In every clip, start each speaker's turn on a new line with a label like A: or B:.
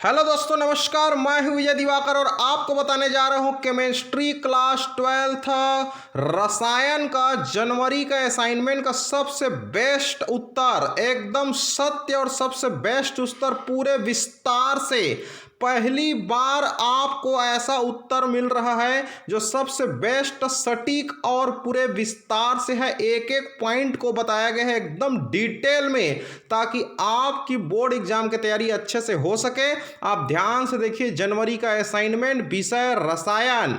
A: Hello दोस्तों, नमस्कार। मैं हूं विजय दिवाकर और आपको बताने जा रहा हूं केमिस्ट्री क्लास 12th रसायन का जनवरी का असाइनमेंट का सबसे बेस्ट उत्तर, एकदम सत्य और सबसे बेस्ट उत्तर पूरे विस्तार से। पहली बार आपको ऐसा उत्तर मिल रहा है जो सबसे बेस्ट, सटीक और पूरे विस्तार से है। एक एक पॉइंट को बताया गया है एकदम डिटेल में, ताकि आपकी बोर्ड एग्जाम की तैयारी अच्छे से हो सके। आप ध्यान से देखिए, जनवरी का असाइनमेंट, विषय रसायन,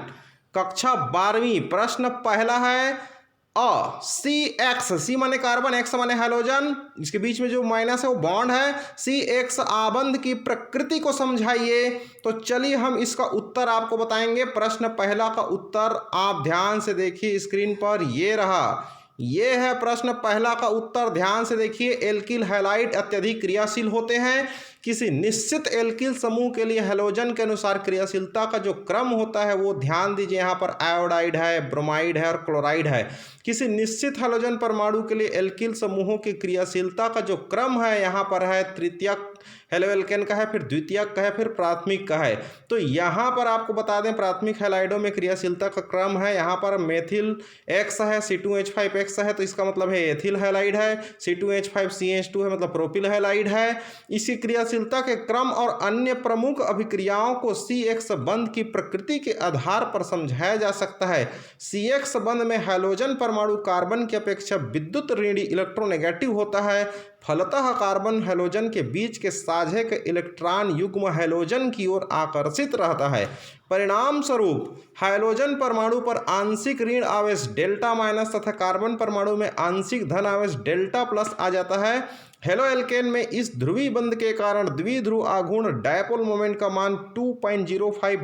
A: कक्षा 12वीं। प्रश्न पहला है सी एक्स, सी माने कार्बन, एक्स माने हैलोजन, इसके बीच में जो माइनस है वो बॉन्ड है। सी एक्स आबंध की प्रकृति को समझाइए। तो चलिए हम इसका उत्तर आपको बताएंगे। प्रश्न पहला का उत्तर आप ध्यान से देखिए, स्क्रीन पर ये रहा, ये है प्रश्न पहला का उत्तर। ध्यान से देखिए, एल्किल हैलाइड अत्यधिक क्रियाशील होते हैं। किसी निश्चित एल्किल समूह के लिए हैलोजन के अनुसार क्रियाशीलता का जो क्रम होता है वो ध्यान दीजिए, यहाँ पर आयोडाइड है, ब्रोमाइड है और क्लोराइड है। किसी निश्चित हैलोजन परमाणु के लिए एल्किल समूहों की क्रियाशीलता का जो क्रम है यहाँ पर है, तृतीयक हेलोएल्केन का है, फिर द्वितीयक का है, फिर प्राथमिक का है। तो यहाँ पर आपको बता दें, प्राथमिक हैलाइडों में क्रियाशीलता का क्रम है, यहाँ पर मेथिल एक्स है, C2H5X है, तो इसका मतलब है एथिल हैलाइड है। C2H5CH2 है, मतलब प्रोपिल हैलाइड है। इसी क्रियाशीलता के क्रम और अन्य प्रमुख अभिक्रियाओं को CX बंध की प्रकृति के आधार पर समझाया जा सकता है। CX बंध में हैलोजन परमाणु कार्बन की अपेक्षा विद्युत ऋणी इलेक्ट्रोनेगेटिव होता है। फलतः कार्बन हैलोजन के बीच के साझे के इलेक्ट्रॉन युग्म हैलोजन की ओर आकर्षित रहता है। परिणाम स्वरूप हैलोजन परमाणु पर आंशिक ऋण आवेश डेल्टा माइनस तथा कार्बन परमाणु में आंशिक धन आवेश डेल्टा प्लस आ जाता है। हेलोएल्केन में इस ध्रुवीय बंध के कारण द्विध्रुव आघूर्ण डायपोल मोमेंट का मान 2.05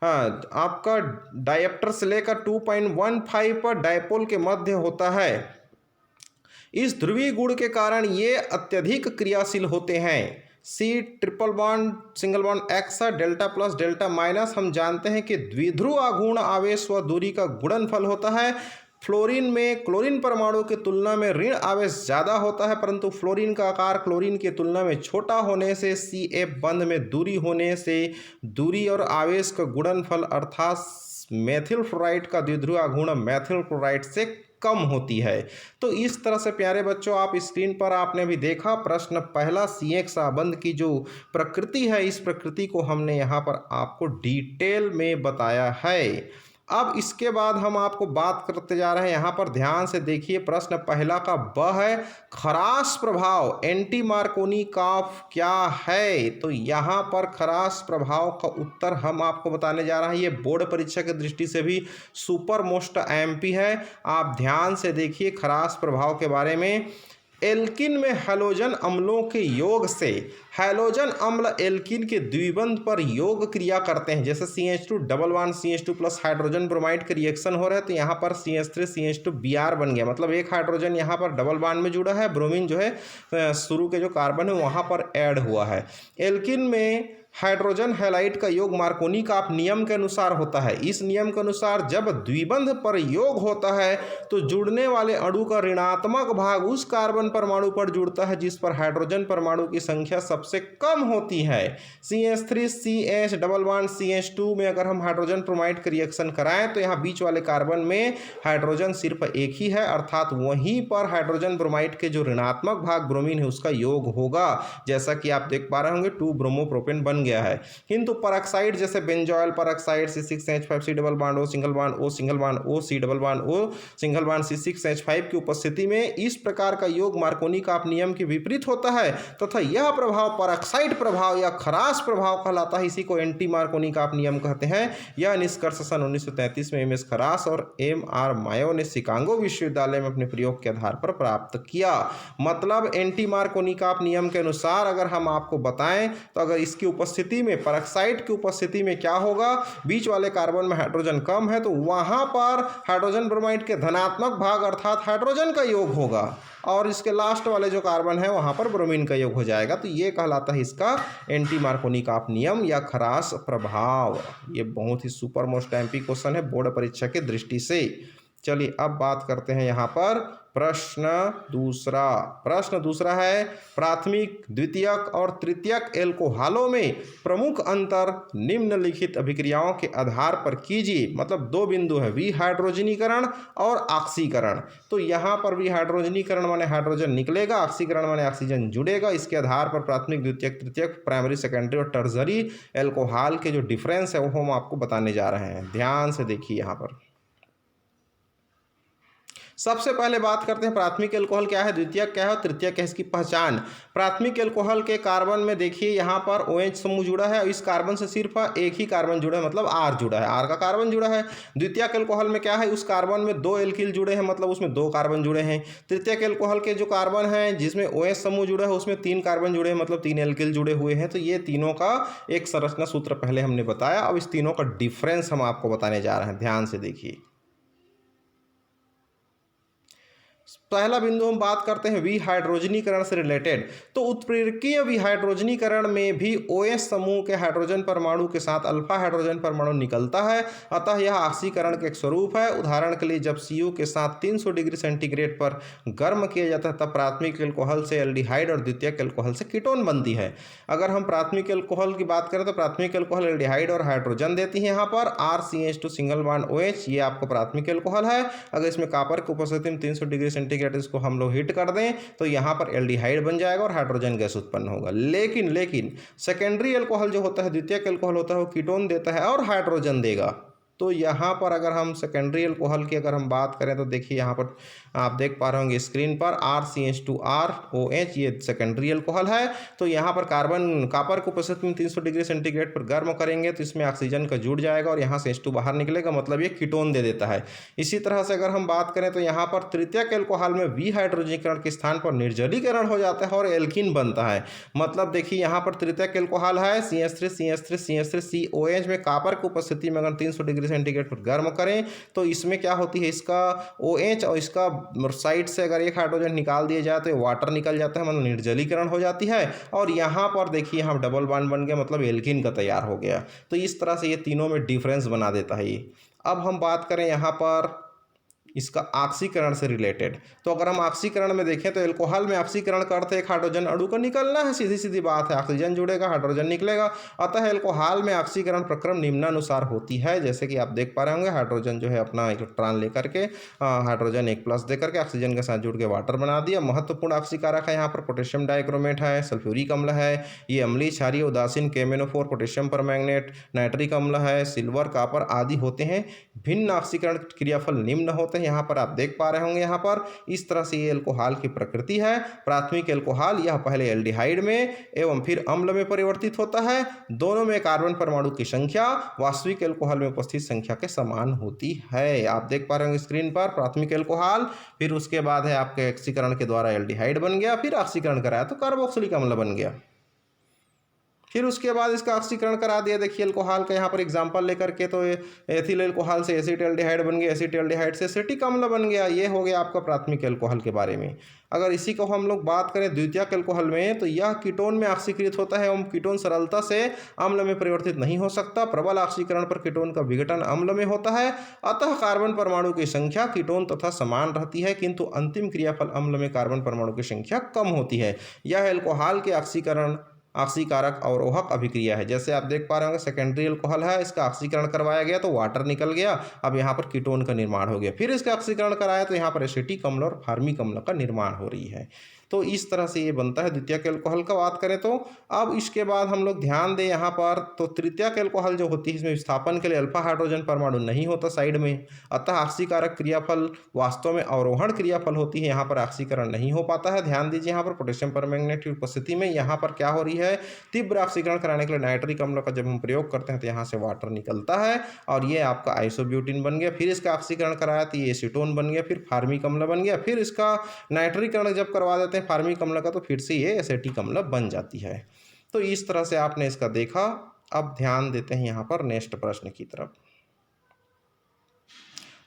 A: आपका डायप्टर से लेकर 2.15 पर डायपोल के मध्य होता है। इस ध्रुवीय गुण के कारण ये अत्यधिक क्रियाशील होते हैं। C triple bond single bond X, delta plus delta minus, हम जानते हैं कि द्विध्रुव आघूर्ण आवेश व दूरी का गुणनफल होता है। फ्लोरीन में क्लोरीन परमाणु की तुलना में ऋण आवेश ज़्यादा होता है, परंतु फ्लोरीन का आकार क्लोरीन की तुलना में छोटा होने से CF बंध में दूरी होने से दूरी और आवेश का गुणनफल अर्थात मेथिल फ्लोराइड का द्विध्रुव आघूर्ण मेथिल क्लोराइड से कम होती है। तो इस तरह से प्यारे बच्चों, आप स्क्रीन पर आपने भी देखा प्रश्न पहला, CX आबंध की जो प्रकृति है, इस प्रकृति को हमने यहाँ पर आपको डिटेल में बताया है। अब इसके बाद हम आपको बात करते जा रहे हैं, यहाँ पर ध्यान से देखिए, प्रश्न पहला का ब है, खराश प्रभाव एंटी मार्कोनी का क्या है। तो यहाँ पर खराश प्रभाव का उत्तर हम आपको बताने जा रहे हैं। ये बोर्ड परीक्षा की दृष्टि से भी सुपर मोस्ट MP है। आप ध्यान से देखिए खराश प्रभाव के बारे में। एल्किन में हैलोजन अम्लों के योग से हैलोजन अम्ल एल्किन के द्विबंध पर योग क्रिया करते हैं। जैसे CH2 double bond CH2 plus hydrogen bromide का रिएक्शन हो रहा है, तो यहाँ पर CH3 CH2 Br बन गया, मतलब एक हाइड्रोजन यहाँ पर डबल बॉन्ड में जुड़ा है, ब्रोमीन जो है शुरू के जो कार्बन है वहाँ पर ऐड हुआ है। एल्किन में हाइड्रोजन हैलाइड का योग मार्कोनी का नियम के अनुसार होता है। इस नियम के अनुसार जब द्विबंध पर योग होता है तो जुड़ने वाले अणु का ऋणात्मक भाग उस कार्बन परमाणु पर जुड़ता है जिस पर हाइड्रोजन परमाणु की संख्या सबसे कम होती है। CH3 CH double bond CH2 में अगर हम हाइड्रोजन ब्रोमाइड का रिएक्शन कराएं तो यहाँ बीच वाले कार्बन में हाइड्रोजन सिर्फ एक ही है, अर्थात वहीं पर हाइड्रोजन ब्रोमाइड के जो ऋणात्मक भाग ब्रोमीन है उसका योग होगा। जैसा कि आप देख पा रहे होंगे 2 ब्रोमोप्रोपेन बन गया है। किंतु परऑक्साइड जैसे benzoyl peroxide C6H5C double bond O single bond O single bond O C double bond O single bond C6H5 की उपस्थिति में इस प्रकार का योग मार्कोनी का नियम के विपरीत होता है तथा यह प्रभाव परऑक्साइड प्रभाव या खराश प्रभाव कहलाता है। इसी को एंटी मार्कोनी का नियम कहते हैं। यह निष्कर्ष सन 1933 में MS खराश और MR मायो ने शिकागो विश्वविद्यालय में अपने प्रयोग के आधार पर प्राप्त किया। मतलब एंटी मार्कोनी का नियम के अनुसार अगर हम आपको बताएं तो अगर इसकी उपस्थिति में, परऑक्साइड की उपस्थिति में क्या होगा, बीच वाले कार्बन में हाइड्रोजन कम है तो वहां पर हाइड्रोजन ब्रोमाइड के धनात्मक भाग अर्थात हाइड्रोजन का योग होगा और इसके लास्ट वाले जो कार्बन है वहां पर ब्रोमीन का योग हो जाएगा। तो ये कहलाता है इसका एंटी मार्कोनी का नियम या खराश प्रभाव। ये बहुत ही सुपर मोस्ट MP क्वेश्चन है बोर्ड परीक्षा की दृष्टि से। चलिए अब बात करते हैं यहाँ पर प्रश्न दूसरा है प्राथमिक, द्वितीयक और तृतीयक एल्कोहलों में प्रमुख अंतर निम्नलिखित अभिक्रियाओं के आधार पर कीजिए। मतलब दो बिंदु है, विहाइड्रोजनीकरण और ऑक्सीकरण। तो यहाँ पर विहाइड्रोजनीकरण माने हाइड्रोजन निकलेगा, ऑक्सीकरण माने ऑक्सीजन जुड़ेगा। इसके आधार पर प्राथमिक, द्वितीयक, तृतीयक, प्राइमरी, सेकेंडरी और टर्जरी एल्कोहल के जो डिफरेंस है वो हम आपको बताने जा रहे हैं। ध्यान से देखिए यहाँ पर सबसे पहले बात करते हैं प्राथमिक एल्कोहल क्या है, द्वितीयक क्या है और तृतीयक क्या है, इसकी पहचान। प्राथमिक एल्कोहल के कार्बन में देखिए यहाँ पर OH समूह जुड़ा है और इस कार्बन से सिर्फ एक ही कार्बन जुड़ा है, मतलब R जुड़ा है, R का कार्बन जुड़ा है। द्वितीयक एल्कोहल में क्या है, उस कार्बन में दो एल्किल जुड़े हैं, मतलब उसमें दो कार्बन जुड़े हैं। तृतीयक एल्कोहल के जो कार्बन है जिसमें OH समूह जुड़ा है उसमें तीन कार्बन जुड़े हैं, मतलब तीन एल्किल जुड़े हुए हैं। तो ये तीनों का एक संरचना सूत्र पहले हमने बताया। अब इस तीनों का डिफरेंस हम आपको बताने जा रहे हैं, ध्यान से देखिए। पहला बिंदु हम बात करते हैं विहाइड्रोजनीकरण से रिलेटेड। तो उत्प्रेरकीय विहाइड्रोजनीकरण में भी OH समूह के हाइड्रोजन परमाणु के साथ अल्फा हाइड्रोजन परमाणु निकलता है, अतः यह ऑक्सीकरण के एक स्वरूप है। उदाहरण के लिए जब Cu के साथ 300 डिग्री सेंटीग्रेड पर गर्म किया जाता है तब प्राथमिक एल्कोहल से एल्डिहाइड और द्वितीयक एल्कोहल से कीटोन बनती है। अगर हम प्राथमिक एल्कोहल की बात करें तो प्राथमिक एल्कोहल एल्डिहाइड और हाइड्रोजन देती है। यहाँ पर RCH2 सिंगल बॉन्ड OH ये आपको प्राथमिक एल्कोहल है। अगर इसमें कॉपर की उपस्थिति में 300 डिग्री सेंटीग्रेड इसको हम लोग हीट कर दें तो यहाँ पर एल्डिहाइड बन जाएगा और हाइड्रोजन गैस उत्पन्न होगा। लेकिन सेकेंडरी एल्कोहल जो होता है, द्वितीयक एल्कोहल होता है, वो कीटोन देता है और हाइड्रोजन देगा। तो यहाँ पर अगर हम सेकेंडरी एल्कोहल की अगर हम बात करें तो देखिए यहाँ पर आप देख पा रहे होंगे स्क्रीन पर RCH2ROH ये सेकेंडरी एल्कोहल है। तो यहाँ पर कॉपर को उपस्थिति में 300 डिग्री सेंटीग्रेड पर गर्म करेंगे तो इसमें ऑक्सीजन का जुड़ जाएगा और यहाँ से H2 बाहर निकलेगा, मतलब ये कीटोन दे देता है। इसी तरह से अगर हम बात करें तो यहाँ पर तृतीयक एल्कोहल में विहाइड्रोजनीकरण के स्थान पर निर्जलीकरण हो जाता है और एल्कीन बनता है। मतलब देखिए यहाँ पर तृतीयक एल्कोहल है CH3 COH में कॉपर की उपस्थिति में अगर 300 डिग्री सेंटीग्रेड पर गर्म करें तो इसमें क्या होती है, इसका OH और इसका साइड से अगर एक हाइड्रोजन निकाल दिया जाए तो वाटर निकल जाता है, मतलब निर्जलीकरण हो जाती है। और यहाँ पर देखिए यहाँ डबल बॉन्ड बन गया, मतलब एल्कीन का तैयार हो गया। तो इस तरह से ये तीनों में डिफरेंस बना देता है ये। अब हम बात करें यहाँ पर इसका ऑक्सीकरण से रिलेटेड। तो अगर हम ऑक्सीकरण में देखें तो एल्कोहल में ऑक्सीकरण का अर्थ एक हाइड्रोजन अणु का निकलना है, सीधी सीधी बात है। ऑक्सीजन जुड़ेगा, हाइड्रोजन निकलेगा। अतः एल्कोहल में ऑक्सीकरण प्रक्रम निम्नानुसार होती है, जैसे कि आप देख पा रहे होंगे हाइड्रोजन जो है अपना इलेक्ट्रॉन लेकर के हाइड्रोजन एक प्लस देकर के ऑक्सीजन के साथ जुड़ के वाटर बना दिया। महत्वपूर्ण ऑक्सीकारक है यहाँ पर पोटेशियम डाइक्रोमेट है, सल्फ्यूरिक अम्ल है, ये अम्लीय, क्षारीय, उदासीन, KMnO4, पोटेशियम परमैंगनेट, नाइट्रिक अम्ल है, सिल्वर, कॉपर आदि होते हैं। भिन्न ऑक्सीकरण क्रियाफल निम्न होते हैं। यहाँ पर आप देख पा रहे होंगे यहाँ पर इस तरह से ये एल्कोहल की प्रकृति है। प्राथमिक एल्कोहल यह पहले एल्डिहाइड में एवं फिर अम्ल में परिवर्तित होता है। दोनों में कार्बन परमाणु की संख्या वास्तविक एल्कोहल में उपस्थित संख्या के समान होती है। आप देख पा रहे होंगे स्क्रीन पर प्राथमिक एल्कोहल, फिर उसके बाद है आपके ऑक्सीकरण के द्वारा एल्डिहाइड बन गया, फिर ऑक्सीकरण कराया तो कार्बोक्सिलिक अम्ल बन गया, फिर उसके बाद इसका ऑक्सीकरण करा दिया। देखिए एल्कोहल का यहाँ पर एग्जांपल लेकर के तो एथिल एल्कोहल से एसिटाल्डिहाइड बन गया, एसिटाल्डिहाइड से एसिटिक अम्ल बन गया। ये हो गया आपका प्राथमिक एल्कोहल के बारे में। अगर इसी को हम लोग बात करें द्वितीयक एल्कोहल में तो यह कीटोन में ऑक्सीकृत होता है एवं कीटोन सरलता से अम्ल में परिवर्तित नहीं हो सकता। प्रबल ऑक्सीकरण पर कीटोन का विघटन अम्ल में होता है, अतः कार्बन परमाणु की संख्या कीटोन तथा समान रहती है, किंतु अंतिम क्रियाफल अम्ल में कार्बन परमाणु की संख्या कम होती है। यह एल्कोहल के ऑक्सीकारक अवरोहक अभिक्रिया है। जैसे आप देख पा रहे होंगे सेकेंडरी एल्कोहल है, इसका ऑक्सीकरण करवाया गया तो वाटर निकल गया, अब यहाँ पर कीटोन का निर्माण हो गया। फिर इसका ऑक्सीकरण कराया तो यहाँ पर एसिटिक अम्ल और फार्मिक अम्ल का निर्माण हो रही है। तो इस तरह से ये बनता है द्वितीयक एल्कोहल का बात करें तो। अब इसके बाद हम लोग ध्यान दें यहाँ पर तो तृतीयक एल्कोहल जो होती है इसमें विस्थापन के लिए अल्फा हाइड्रोजन परमाणु नहीं होता साइड में, अतः ऑक्सीकारक क्रियाफल वास्तव में अवरोहण क्रियाफल होती है, यहाँ पर ऑक्सीकरण नहीं हो पाता है। ध्यान दीजिए यहाँ पर पोटेशियम परमैंगनेट की उपस्थिति में यहाँ पर क्या हो रही है, तीव्र ऑक्सीकरण कराने के लिए नाइट्रिक अम्ल का जब हम प्रयोग करते हैं तो यहाँ से वाटर निकलता है और ये आपका आइसोब्यूटीन बन गया। फिर इसका ऑक्सीकरण कराया तो ये एसीटोन बन गया, फिर फार्मिक अम्ल बन गया। फिर इसका नाइट्रीकरण जब करवा देते हैं फार्मिक अम्ल का तो फिर से ये एसिटिक अम्ल बन जाती है। तो इस तरह से आपने इसका देखा। अब ध्यान देते हैं यहाँ पर नेक्स्ट प्रश्न की तरफ।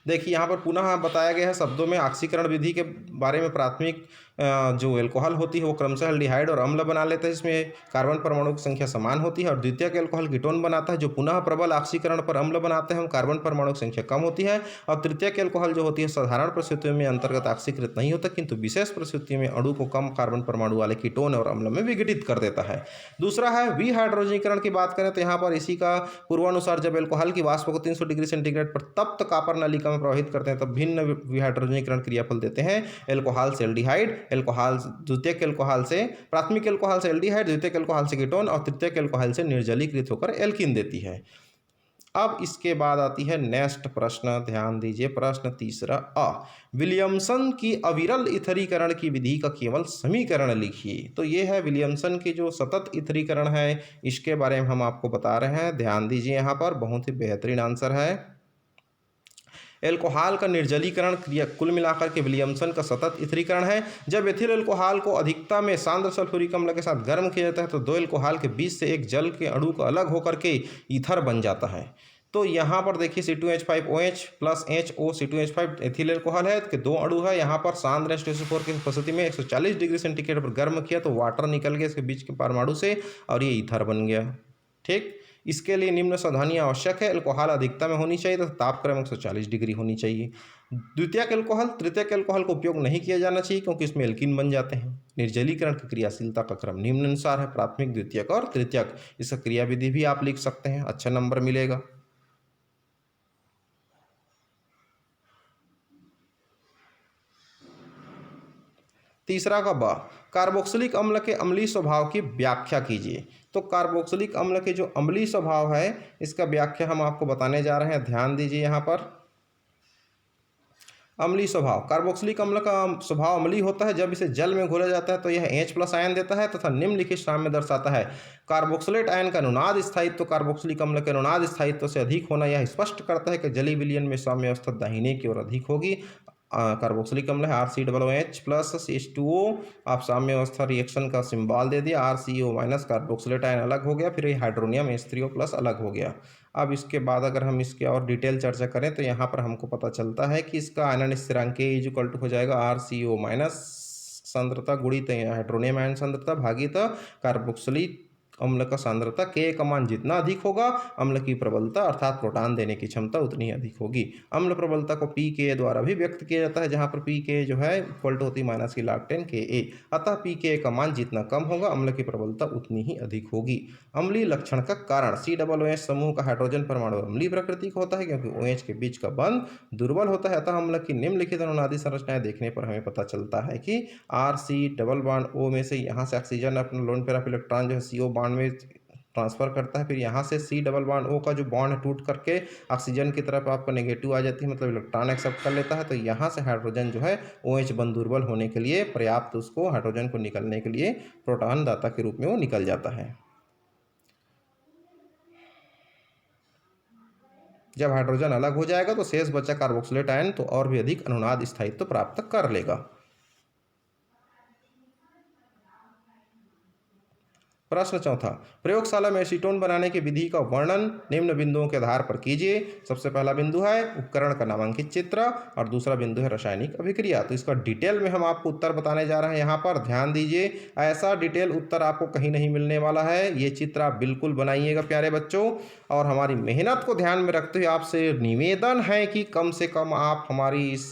A: देखिए यहाँ पर पुनः बताया गया है शब्दों में ऑक्सीकरण विधि के बारे में प्राथमिक जो एल्कोहल होती है वो क्रमशः एल्डिहाइड और अम्ल बना लेता है, इसमें कार्बन परमाणु की संख्या समान होती है। और द्वितीयक एल्कोहल कीटोन बनाता है जो पुनः प्रबल ऑक्सीकरण पर अम्ल बनाते हैं, कार्बन परमाणु की संख्या कम होती है। और तृतीयक एल्कोहल जो होती है साधारण परिस्थितियों में अंतर्गत ऑक्सीकृत नहीं होता, किंतु विशेष परिस्थितियों में अणु को कम कार्बन परमाणु वाले कीटोन और अम्ल में विघटित कर देता है। दूसरा है विहाइड्रोजनीकरण की बात करें तो यहाँ पर इसी का पूर्वानुसार जब एल्कोहल की वाष्प को 300 डिग्री सेंटीग्रेड पर तप्त कॉपर नलिका में प्रवाहित करते हैं तब भिन्न विहाइड्रोजनीकरण क्रियाफल देते हैं। एल्कोहल से एल्डिहाइड, एल्कोहल द्वितीयक एल्कोहल से प्राथमिक एल्कोहल से एल्डिहाइड, द्वितीयक एल्कोहल से कीटोन और तृतीयक एल्कोहल से निर्जलीकृत होकर एल्कीन देती है। अब इसके बाद आती है नेक्स्ट प्रश्न, ध्यान दीजिए प्रश्न तीसरा अ, विलियमसन की अविरल इथरीकरण की विधि का केवल समीकरण लिखिए। तो ये है विलियमसन की जो सतत इथरीकरण है, इसके बारे में हम आपको बता रहे हैं। ध्यान दीजिए, यहाँ पर बहुत ही बेहतरीन आंसर है। एल्कोहल का निर्जलीकरण क्रिया कुल मिलाकर के विलियमसन का सतत इथरीकरण है। जब एथिल एल्कोहल को अधिकता में सांद्र सल्फ्यूरिक अम्ल के साथ गर्म किया जाता है तो दो एल्कोहल के बीच से एक जल के अणु का अलग होकर के ईथर बन जाता है। तो यहाँ पर देखिए C2H5OH plus HO C2H5 ethyl alcohol है कि दो अणु है। यहाँ पर सांद्र H2SO4 की उपस्थिति में 140 डिग्री सेंटीग्रेड पर गर्म किया तो वाटर निकल गया इसके बीच के परमाणु से और ये ईथर बन गया। ठीक, इसके लिए निम्न सावधानी आवश्यक है। एल्कोहल अधिकता में होनी चाहिए तो तापक्रम 140 डिग्री होनी चाहिए। द्वितीयक एल्कोहल तृतीयक एल्कोहल का उपयोग नहीं किया जाना चाहिए क्योंकि इसमें एल्कीन बन जाते हैं। निर्जलीकरण की क्रियाशीलता का क्रम निम्नानुसार है, प्राथमिक, द्वितीयक और तृतीयक। इसका क्रियाविधि भी आप लिख सकते हैं, अच्छा नंबर मिलेगा। तीसरा का ब, कार्बोक्सिलिक अम्ल के अम्लीय स्वभाव की व्याख्या कीजिए। तो कार्बोक्सिलिक अम्ल के जो अम्लीय स्वभाव है इसका व्याख्या हम आपको बताने जा रहे हैं। ध्यान दीजिए, यहाँ पर अम्लीय स्वभाव, कार्बोक्सिलिक अम्ल का स्वभाव अम्लीय होता है। जब इसे जल में घोला जाता है तो यह H+ आयन देता है तथा निम्नलिखित साम्य दर्शाता है। कार्बोक्सिलेट आयन का अनुनाद स्थायित्व कार्बोक्सिलिक अम्ल के अनुनाद स्थायित्व से अधिक होना यह स्पष्ट करता है कि जलीय विलयन में साम्य अवस्था दाहिने की ओर अधिक होगी। कार्बोक्सिलिक अम्ल है RCOOH प्लस H2O। आप साम्य अवस्था रिएक्शन का सिंबल दे दिया RCO माइनस, कार्बोक्सिलेट आयन अलग हो गया, फिर ये हाइड्रोनियम H3O प्लस अलग हो गया। अब इसके बाद अगर हम इसके और डिटेल चर्चा करें तो यहाँ पर हमको पता चलता है कि इसका आयनन स्थिरांक K हो जाएगा RCO माइनस सांद्रता गुणित हाइड्रोनियम आयन सांद्रता भागित कार्बोक्सिलिक अम्ल का सांद्रता। K का मान जितना अधिक होगा अम्ल की प्रबलता अर्थात प्रोटॉन देने की क्षमता उतनी अधिक होगी। अम्ल प्रबलता को pK द्वारा भी व्यक्त किया जाता है जहाँ पर pK जो है इक्वल टू होती है माइनस की log 10 Ka। अतः pK का मान जितना कम होगा अम्ल की प्रबलता उतनी ही अधिक होगी। अम्लीय लक्षण का कारण, COOH समूह का हाइड्रोजन परमाणु अम्लीय प्रकृति का होता है क्योंकि OH के बीच का बंध दुर्बल होता है। अतः अम्ल की निम्नलिखित अनुनादी संरचनाएं देखने पर हमें पता चलता है कि RC+O में से यहाँ से ऑक्सीजन अपना लोन पेयर ऑफ इलेक्ट्रॉन जो है CO बॉन्ड में ट्रांसफर करता है, फिर यहाँ से C+O का जो बॉन्ड है टूट करके ऑक्सीजन की तरफ आपको नेगेटिव आ जाती है, मतलब इलेक्ट्रॉन एक्सेप्ट कर लेता है। तो यहाँ से हाइड्रोजन जो है OH बंध दुर्बल होने के लिए पर्याप्त उसको हाइड्रोजन को निकलने के लिए प्रोटॉन दाता के रूप में वो निकल जाता है। जब हाइड्रोजन अलग हो जाएगा तो शेष बचा कार्बोक्सिलेट आयन तो और भी अधिक अनुनाद स्थायित्व प्राप्त कर लेगा। प्रश्न चौथा, प्रयोगशाला में एसीटोन बनाने की विधि का वर्णन निम्न बिंदुओं के आधार पर कीजिए। सबसे पहला बिंदु है उपकरण का नामांकित चित्र और दूसरा बिंदु है रासायनिक अभिक्रिया। तो इसका डिटेल में हम आपको उत्तर बताने जा रहे हैं। यहाँ पर ध्यान दीजिए, ऐसा डिटेल उत्तर आपको कहीं नहीं मिलने वाला है। ये चित्र आप बिल्कुल बनाइएगा प्यारे बच्चों, और हमारी मेहनत को ध्यान में रखते हुए आपसे निवेदन है कि कम से कम आप हमारी इस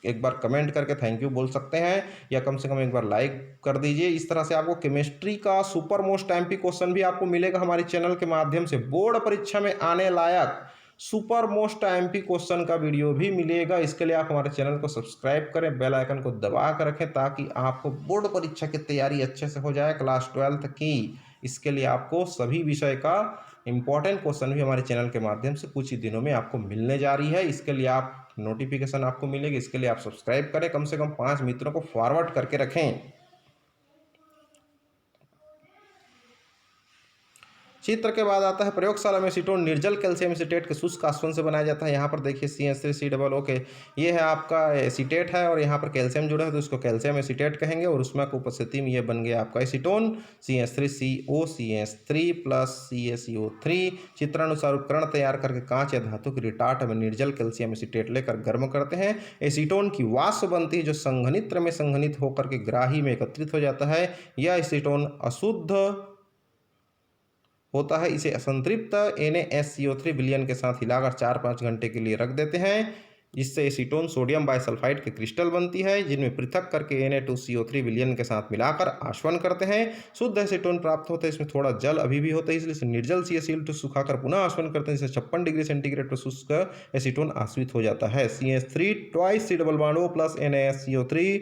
A: एक बार कमेंट करके थैंक यू बोल सकते हैं या कम से कम एक बार लाइक कर दीजिए। इस तरह से आपको केमिस्ट्री का सुपर मोस्ट एमपी क्वेश्चन भी आपको मिलेगा हमारे चैनल के माध्यम से। बोर्ड परीक्षा में आने लायक सुपर मोस्ट एमपी क्वेश्चन का वीडियो भी मिलेगा। इसके लिए आप हमारे चैनल को सब्सक्राइब करें, बेल आइकन को दबा कर रखें ताकि आपको बोर्ड परीक्षा की तैयारी अच्छे से हो जाए क्लास 12th की। इसके लिए आपको सभी विषय का इम्पॉर्टेंट क्वेश्चन भी हमारे चैनल के माध्यम से कुछ ही दिनों में आपको मिलने जा रही है। इसके लिए आप नोटिफिकेशन आपको मिलेगी, इसके लिए आप सब्सक्राइब करें, कम से कम 5 मित्रों को फॉरवर्ड करके रखें। चित्र के बाद आता है प्रयोगशाला में एसीटोन निर्जल कैल्शियम एसीटेट के शुष्क आसवन से बनाया जाता है। यहाँ पर देखिए CH3COO के ये है आपका एसीटेट है और यहाँ पर कैल्शियम जुड़ा है तो इसको कैल्शियम एसीटेट कहेंगे और उसमें की उपस्थिति में ये बन गया आपका acetone CH3CO CH3 plus CaCO3। चित्रानुसार उपकरण तैयार करके कांच या धातु की रिटार्ट में निर्जल कैल्शियम एसीटेट लेकर गर्म करते हैं। एसीटोन की वाष्प बनती है जो संघनित्र में संघनित होकर के ग्राही में एकत्रित हो जाता है। यह एसीटोन अशुद्ध होता है। इसे असंतृप्त NaSCO3 विलयन के साथ हिलाकर 4-5 घंटे के लिए रख देते हैं, जिससे एसीटोन सोडियम बाइसल्फाइड के क्रिस्टल बनती है, जिनमें पृथक करके Na2CO3 विलयन के साथ मिलाकर आश्वन करते हैं। शुद्ध एसीटोन प्राप्त होता है। इसमें थोड़ा जल अभी भी होता है, इसलिए इसे निर्जल CaCl2 सुखाकर पुनः आश्वन करते हैं, जिससे 56 डिग्री सेंटीग्रेड पर शुष्क एसीटोन आश्वित हो जाता है। CH3 twice C double bond O plus NaSCO3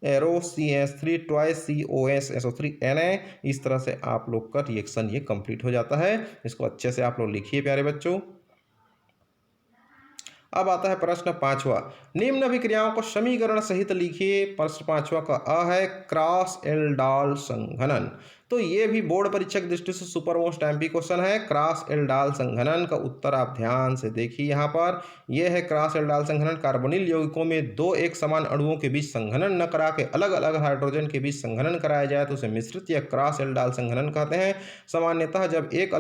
A: arrow CH3 twice COSSO3 Na। इस तरह से आप लोग का रिएक्शन ये कंप्लीट हो जाता है। इसको अच्छे से आप लोग लिखिए प्यारे बच्चों। अब आता है प्रश्न 5वां, निम्न अभिक्रियाओं को समीकरण सहित लिखिए। प्रश्न 5वां का अ है क्रॉस एल्डाल संघनन। तो ये भी बोर्ड परीक्षा की दृष्टि से सुपर मोस्ट एमपी क्वेश्चन है। क्रॉस एल्डाल संघनन का उत्तर आप ध्यान से देखिए। यहाँ पर यह है क्रॉस एल्डाल संघनन। कार्बोनिल यौगिकों में दो एक समान अणुओं के बीच संघनन न करा के अलग अलग हाइड्रोजन के बीच संघनन कराया जाए तो उसे मिश्रित या क्रॉस एल्डाल संघनन कहते हैं। सामान्यतः जब एक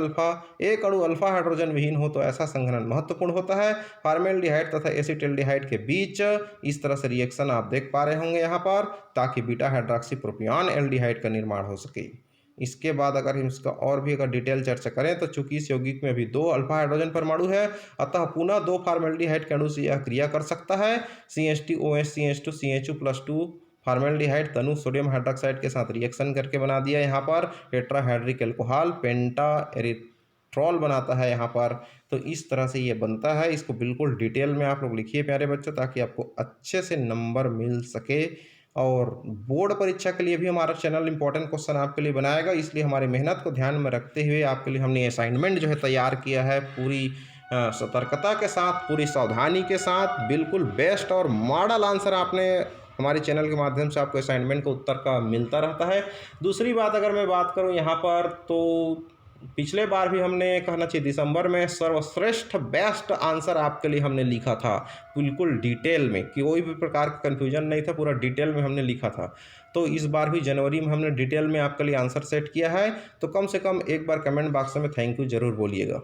A: अणु अल्फा हाइड्रोजन विहीन हो तो ऐसा संघनन महत्वपूर्ण होता है। फॉर्मेल्डिहाइड तथा एसिटिल्डिहाइड के बीच इस तरह से रिएक्शन आप देख पा रहे होंगे यहाँ पर, ताकि बीटा हाइड्रोक्सी प्रोपियन एल्डिहाइड का निर्माण हो सके। इसके बाद अगर हम इसका और भी अगर डिटेल चर्चा करें तो चूंकि इस यौगिक में अभी 2 अल्फा हाइड्रोजन परमाणु है, अतः पुनः 2 फॉर्मेल्डिहाइड के अणु से यह क्रिया कर सकता है। CH2OH CH2 CHU+2 फॉर्मेल्डिहाइड तनु सोडियम हाइड्रोक्साइड के साथ रिएक्शन करके बना दिया यहाँ पर टेट्राहाइड्रिक एल्कोहल पेंटा एरिथ्रॉल बनाता है यहाँ पर। तो इस तरह से ये बनता है। इसको बिल्कुल डिटेल में आप लोग लिखिए प्यारे बच्चों, ताकि आपको अच्छे से नंबर मिल सके। और बोर्ड परीक्षा के लिए भी हमारा चैनल इंपॉर्टेंट क्वेश्चन आपके लिए बनाएगा, इसलिए हमारी मेहनत को ध्यान में रखते हुए आपके लिए हमने असाइनमेंट जो है तैयार किया है पूरी सतर्कता के साथ, पूरी सावधानी के साथ। बिल्कुल बेस्ट और मॉडल आंसर आपने हमारे चैनल के माध्यम से आपको असाइनमेंट का उत्तर का मिलता रहता है। दूसरी बात अगर मैं बात करूं यहाँ पर, तो पिछले बार भी हमने कहना चाहिए दिसंबर में सर्वश्रेष्ठ बेस्ट आंसर आपके लिए हमने लिखा था बिल्कुल डिटेल में, कि कोई भी प्रकार का कन्फ्यूजन नहीं था, पूरा डिटेल में हमने लिखा था। तो इस बार भी जनवरी में हमने डिटेल में आपके लिए आंसर सेट किया है। तो कम से कम एक बार कमेंट बॉक्स में थैंक यू जरूर बोलिएगा।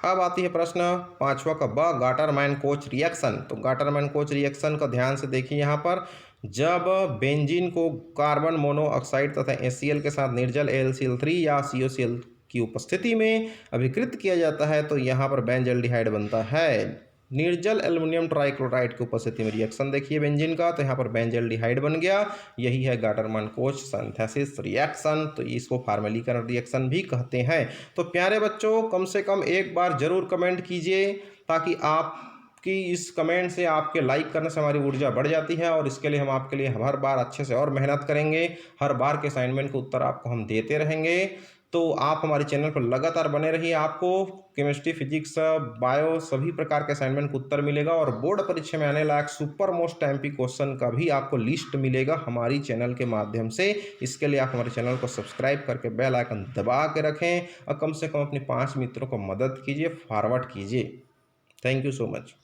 A: अब आती है प्रश्न 5वां का ब गाटरमैन कोच रिएक्शन। तो गाटरमैन कोच रिएक्शन का ध्यान से देखिए। यहाँ पर जब बेंजीन को कार्बन मोनोऑक्साइड तथा HCl के साथ निर्जल AlCl3 या COCl की उपस्थिति में अभिकृत किया जाता है तो यहाँ पर बेंजल्डिहाइड बनता है। निर्जल एल्युमिनियम ट्राइक्लोराइड की उपस्थिति में रिएक्शन देखिए बेंजीन का, तो यहाँ पर बेंजल्डिहाइड बन गया। यही है गाटरमैन कोच सिंथेसिस रिएक्शन। तो इसको फार्मेलीकरण रिएक्शन भी कहते हैं। तो प्यारे बच्चों, कम से कम एक बार जरूर कमेंट कीजिए, ताकि आप कि इस कमेंट से आपके लाइक करने से हमारी ऊर्जा बढ़ जाती है और इसके लिए हम आपके लिए हर बार अच्छे से और मेहनत करेंगे। हर बार के असाइनमेंट के उत्तर आपको हम देते रहेंगे। तो आप हमारे चैनल पर लगातार बने रहिए। आपको केमिस्ट्री, फिजिक्स, बायो सभी प्रकार के असाइनमेंट का उत्तर मिलेगा और बोर्ड परीक्षा में आने लायक सुपर मोस्ट एमपी क्वेश्चन का भी आपको लिस्ट मिलेगा हमारी चैनल के माध्यम से। इसके लिए आप हमारे चैनल को सब्सक्राइब करके बेल आइकन दबा के रखें और कम से कम अपने 5 मित्रों को मदद कीजिए, फॉरवर्ड कीजिए। Thank you so much.